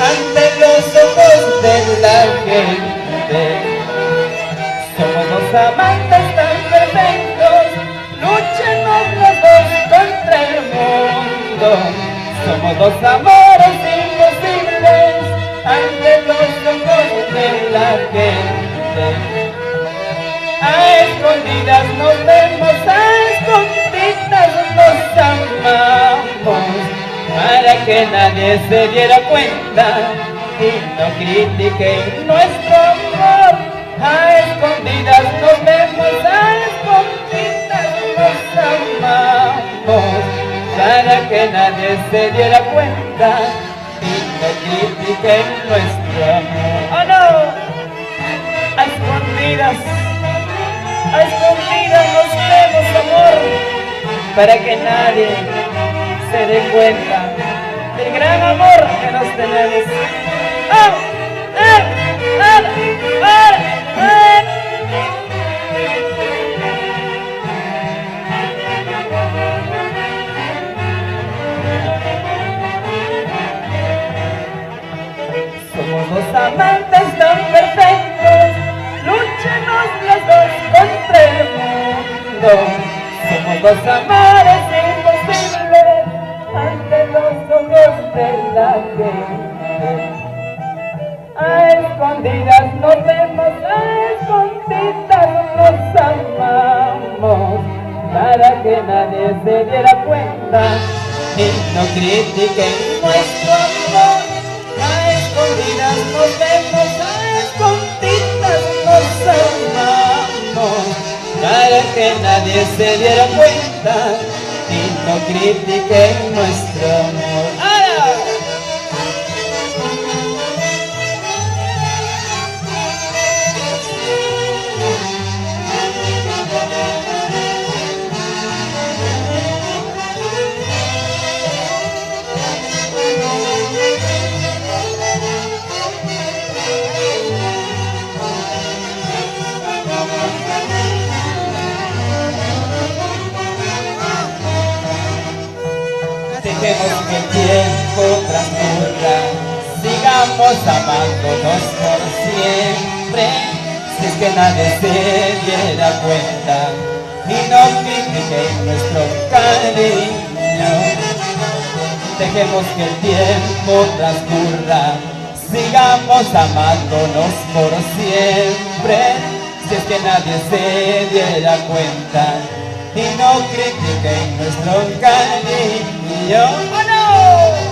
ante los ojos de la gente. Somos dos amantes tan perfectos, lúchenos los dos contra el mundo. Somos dos amores imposibles ante los ojos de la gente. A escondidas nos vemos, a escondidas nos amamos, para que nadie se diera cuenta y no critique nuestro amor. A escondidas nos vemos, a escondidas nos amamos, para que nadie se diera cuenta y no critique nuestro amor. ¡Oh no! A escondidas nos vemos, amor, para que nadie se dé cuenta del gran amor que nos tenemos. ¡Oh! Somos dos amantes tan perfectos, lúchenos los dos contra el mundo. Somos dos amores imposibles ante los ojos de la gente. A escondidas nos vemos, a escondidas nos amamos, para que nadie se diera cuenta y no critiquen nuestro amor. A escondidas nos vemos, a escondidas nos amamos, para que nadie se diera cuenta y no critiquen nuestro amor. ¡Ahora! Dejemos que el tiempo transcurra, sigamos amándonos por siempre. Si es que nadie se diera cuenta y no critiquen nuestro cariño. Dejemos que el tiempo transcurra, sigamos amándonos por siempre. Si es que nadie se diera cuenta y no critiquen nuestro cariño. ¡Oh no!